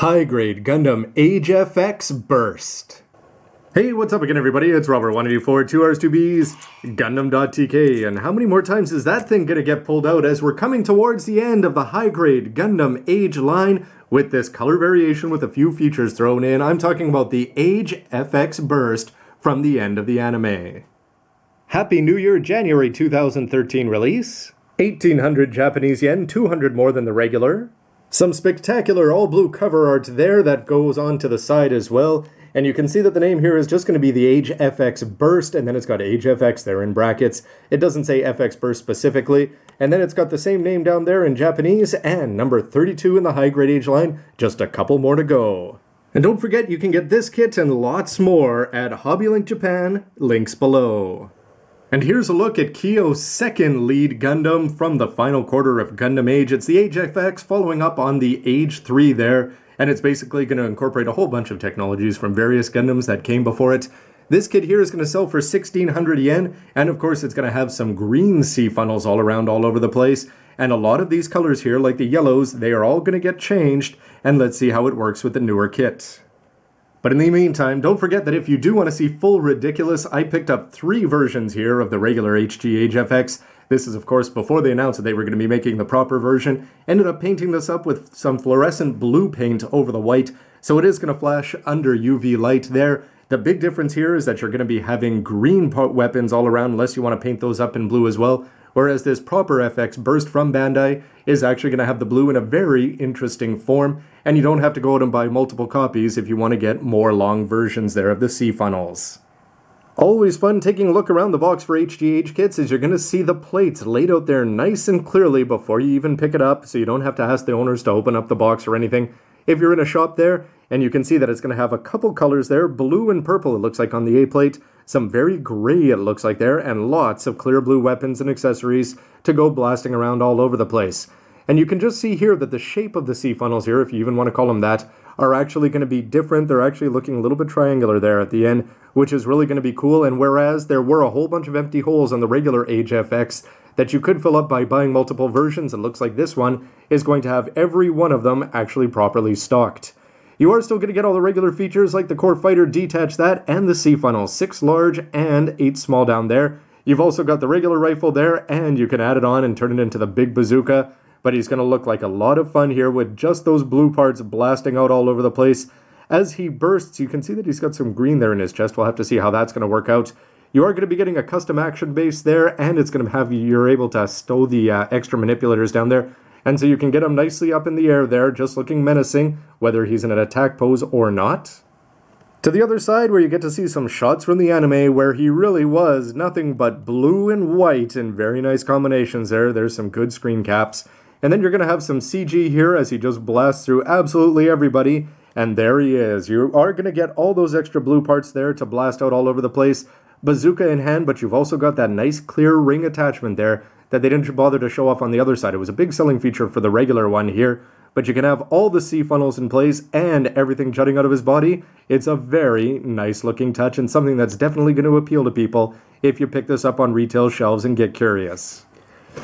High-grade Gundam Age-FX Burst. Hey, what's up again, everybody? It's Robert, 184, 2Rs2Bs, gundam.tk, and how many more times is that thing gonna get pulled out as we're coming towards the end of the high-grade Gundam Age line with this color variation with a few features thrown in. I'm talking about the Age-FX Burst from the end of the anime. Happy New Year, January 2013 release. 1,800 Japanese yen, 200 more than the regular. Some spectacular all-blue cover art there that goes on to the side as well. And you can see that the name here is just going to be the Age-FX Burst, and then it's got Age-FX there in brackets. It doesn't say FX Burst specifically. And then it's got the same name down there in Japanese, and number 32 in the high-grade age line, just a couple more to go. And don't forget, you can get this kit and lots more at HobbyLink Japan, links below. And here's a look at Kyo's second lead Gundam from the final quarter of Gundam Age. It's the Age-FX following up on the Age 3 there, and it's basically going to incorporate a whole bunch of technologies from various Gundams that came before it. This kit here is going to sell for 1,600 yen, and of course it's going to have some green sea funnels all around all over the place. And a lot of these colors here, like the yellows, they are all going to get changed, and let's see how it works with the newer kit. But in the meantime, don't forget that if you do want to see full ridiculous, I picked up 3 versions here of the regular HG Age-FX. This is, of course, before they announced that they were going to be making the proper version. Ended up painting this up with some fluorescent blue paint over the white, so it is going to flash under UV light there. The big difference here is that you're going to be having green weapons all around unless you want to paint those up in blue as well. Whereas this proper FX Burst from Bandai is actually going to have the blue in a very interesting form, and you don't have to go out and buy multiple copies if you want to get more long versions there of the sea funnels. Always fun taking a look around the box for HGH kits is you're going to see the plates laid out there nice and clearly before you even pick it up, so you don't have to ask the owners to open up the box or anything. If you're in a shop there, and you can see that it's going to have a couple colors there, blue and purple it looks like on the A plate, some very gray it looks like there, and lots of clear blue weapons and accessories to go blasting around all over the place. And you can just see here that the shape of the sea funnels here, if you even want to call them that, are actually going to be different. They're actually looking a little bit triangular there at the end, which is really going to be cool. And whereas there were a whole bunch of empty holes on the regular Age-FX that you could fill up by buying multiple versions, it looks like this one is going to have every one of them actually properly stocked. You are still going to get all the regular features like the core fighter, detach that, and the sea funnel, 6 large and 8 small down there. You've also got the regular rifle there, and you can add it on and turn it into the big bazooka. But he's going to look like a lot of fun here with just those blue parts blasting out all over the place. As he bursts, you can see that he's got some green there in his chest. We'll have to see how that's going to work out. You are going to be getting a custom action base there, and it's going to have you're able to stow the extra manipulators down there. And so you can get him nicely up in the air there, just looking menacing, whether he's in an attack pose or not. To the other side, where you get to see some shots from the anime where he really was nothing but blue and white in very nice combinations there. There's some good screen caps. And then you're going to have some CG here as he just blasts through absolutely everybody. And there he is. You are going to get all those extra blue parts there to blast out all over the place. Bazooka in hand, but you've also got that nice clear ring attachment there that they didn't bother to show off on the other side. It was a big selling feature for the regular one here. But you can have all the sea funnels in place and everything jutting out of his body. It's a very nice looking touch and something that's definitely going to appeal to people if you pick this up on retail shelves and get curious.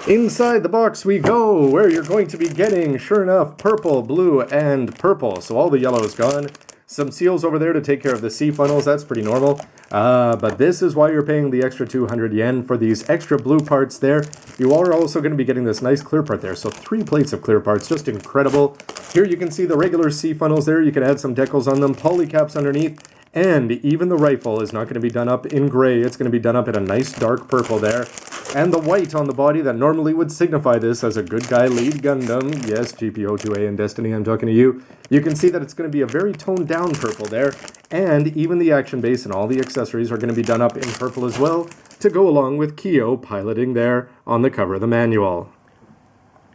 Inside the box we go, where you're going to be getting, sure enough, purple, blue, and purple. So all the yellow is gone. Some seals over there to take care of the sea funnels, that's pretty normal. But this is why you're paying the extra 200 yen for these extra blue parts there. You are also going to be getting this nice clear part there. So 3 plates of clear parts, just incredible. Here you can see the regular sea funnels there. You can add some decals on them, polycaps underneath. And even the rifle is not going to be done up in gray. It's going to be done up in a nice dark purple there. And the white on the body that normally would signify this as a good guy lead Gundam. Yes, GPO2A and Destiny, I'm talking to you. You can see that it's going to be a very toned down purple there. And even the action base and all the accessories are going to be done up in purple as well to go along with Kyo piloting there on the cover of the manual.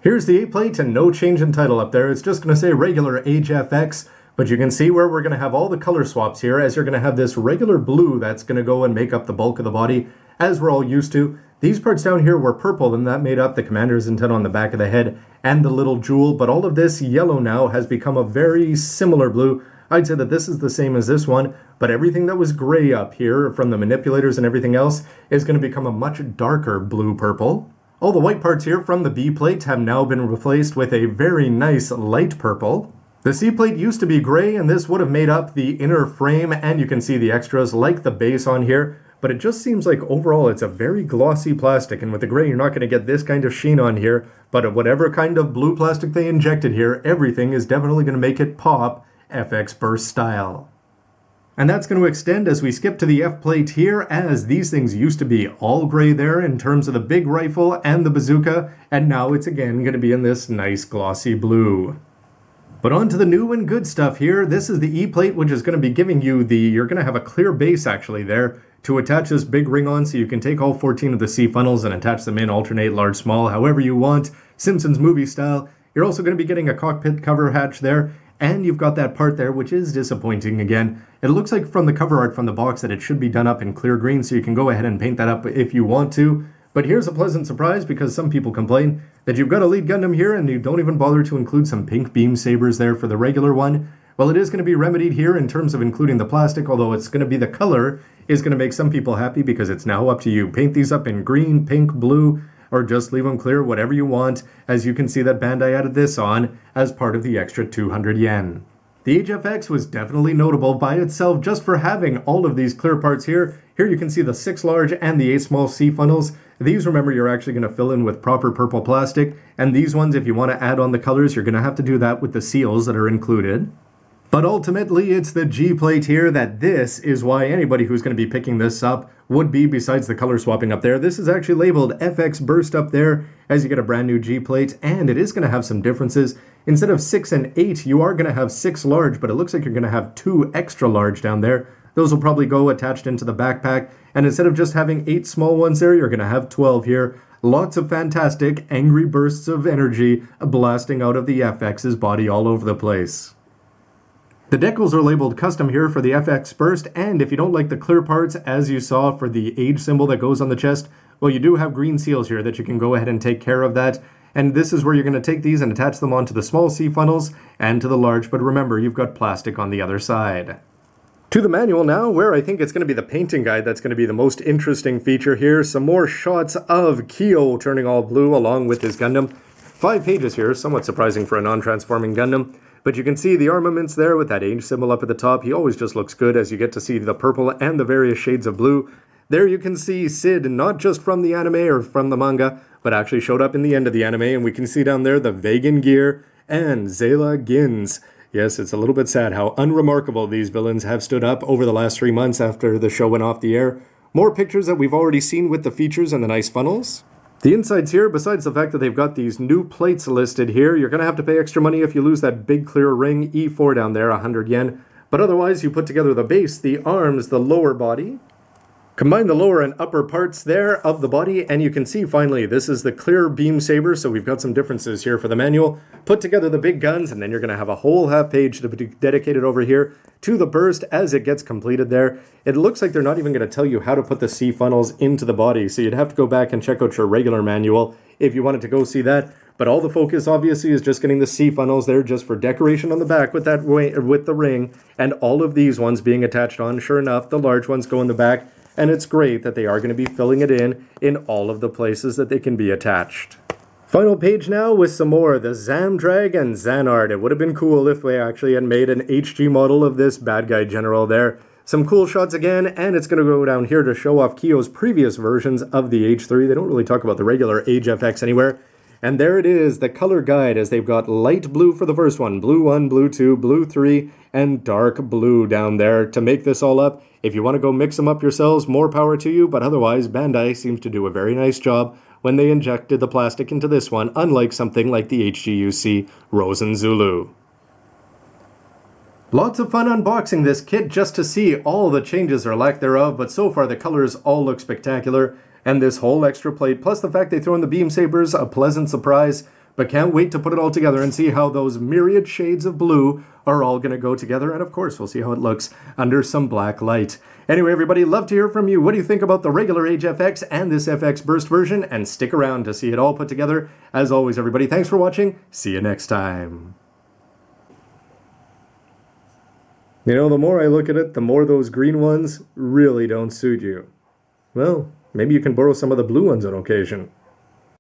Here's the A-plate and no change in title up there. It's just going to say regular Age-FX. But you can see where we're going to have all the color swaps here, as you're going to have this regular blue that's going to go and make up the bulk of the body, as we're all used to. These parts down here were purple, and that made up the commander's antenna on the back of the head and the little jewel, but all of this yellow now has become a very similar blue. I'd say that this is the same as this one, but everything that was gray up here from the manipulators and everything else is going to become a much darker blue-purple. All the white parts here from the B plate have now been replaced with a very nice light purple. The C-plate used to be gray, and this would have made up the inner frame, and you can see the extras like the base on here, but it just seems like overall it's a very glossy plastic, and with the gray you're not going to get this kind of sheen on here, but whatever kind of blue plastic they injected here, everything is definitely going to make it pop FX Burst style. And that's going to extend as we skip to the F-plate here, as these things used to be all gray there in terms of the big rifle and the bazooka, and now it's again going to be in this nice glossy blue. But on to the new and good stuff here. This is the E-plate, which is going to be giving you you're going to have a clear base actually there to attach this big ring on, so you can take all 14 of the C funnels and attach them in, alternate large, small, however you want, Simpsons movie style. You're also going to be getting a cockpit cover hatch there, and you've got that part there, which is disappointing again. It looks like from the cover art from the box that it should be done up in clear green, so you can go ahead and paint that up if you want to. But here's a pleasant surprise, because some people complain that you've got a lead Gundam here and you don't even bother to include some pink beam sabers there for the regular one. Well, it is going to be remedied here in terms of including the plastic, although it's going to be the color is going to make some people happy, because it's now up to you. Paint these up in green, pink, blue, or just leave them clear, whatever you want. As you can see that Bandai added this on as part of the extra 200 yen. The Age-FX was definitely notable by itself just for having all of these clear parts here. Here you can see the 6 large and the 8 small C funnels. These, remember, you're actually going to fill in with proper purple plastic, and these ones, if you want to add on the colors, you're going to have to do that with the seals that are included. But ultimately, it's the G-plate here that this is why anybody who's going to be picking this up would be, besides the color swapping up there. This is actually labeled FX Burst up there, as you get a brand new G-plate, and it is going to have some differences. Instead of 6 and 8, you are going to have 6 large, but it looks like you're going to have 2 extra large down there. Those will probably go attached into the backpack, and instead of just having 8 small ones there, you're going to have 12 here. Lots of fantastic, angry bursts of energy blasting out of the FX's body all over the place. The decals are labeled custom here for the FX Burst, and if you don't like the clear parts, as you saw for the age symbol that goes on the chest, well, you do have green seals here that you can go ahead and take care of that. And this is where you're going to take these and attach them onto the small C funnels and to the large, but remember, you've got plastic on the other side. To the manual now, where I think it's going to be the painting guide that's going to be the most interesting feature here. Some more shots of Kyo turning all blue along with his Gundam. 5 pages here, somewhat surprising for a non-transforming Gundam. But you can see the armaments there with that age symbol up at the top. He always just looks good as you get to see the purple and the various shades of blue. There you can see Sid, not just from the anime or from the manga, but actually showed up in the end of the anime. And we can see down there the Vegan gear and Zayla Gins. Yes, it's a little bit sad how unremarkable these villains have stood up over the last 3 months after the show went off the air. More pictures that we've already seen with the features and the nice funnels. The insides here, besides the fact that they've got these new plates listed here, you're going to have to pay extra money if you lose that big clear ring, E4 down there, 100 yen. But otherwise, you put together the base, the arms, the lower body. Combine the lower and upper parts there of the body, and you can see finally this is the clear beam saber, so we've got some differences here for the manual. Put together the big guns, and then you're going to have a whole half page dedicated over here to the burst as it gets completed there. It looks like they're not even going to tell you how to put the C funnels into the body, so you'd have to go back and check out your regular manual if you wanted to go see that. But all the focus obviously is just getting the C funnels there just for decoration on the back with that with the ring, and all of these ones being attached on. Sure enough, the large ones go in the back. And it's great that they are going to be filling it in all of the places that they can be attached. Final page now with some more. The Zamdrag and Zanard. It would have been cool if they actually had made an HG model of this bad guy general there. Some cool shots again, and it's going to go down here to show off Kyo's previous versions of the H3. They don't really talk about the regular Age-FX anywhere. And there it is, the color guide, as they've got light blue for the first one, blue 1, blue 2, blue 3, and dark blue down there to make this all up. If you want to go mix them up yourselves, more power to you, but otherwise Bandai seems to do a very nice job when they injected the plastic into this one, unlike something like the HGUC Rosen Zulu. Lots of fun unboxing this kit just to see all the changes or lack thereof, but so far the colors all look spectacular. And this whole extra plate, plus the fact they throw in the beam sabers, a pleasant surprise. But can't wait to put it all together and see how those myriad shades of blue are all going to go together. And of course, we'll see how it looks under some black light. Anyway, everybody, love to hear from you. What do you think about the regular Age-FX and this FX Burst version? And stick around to see it all put together. As always, everybody, thanks for watching. See you next time. You know, the more I look at it, the more those green ones really don't suit you. Well, maybe you can borrow some of the blue ones on occasion.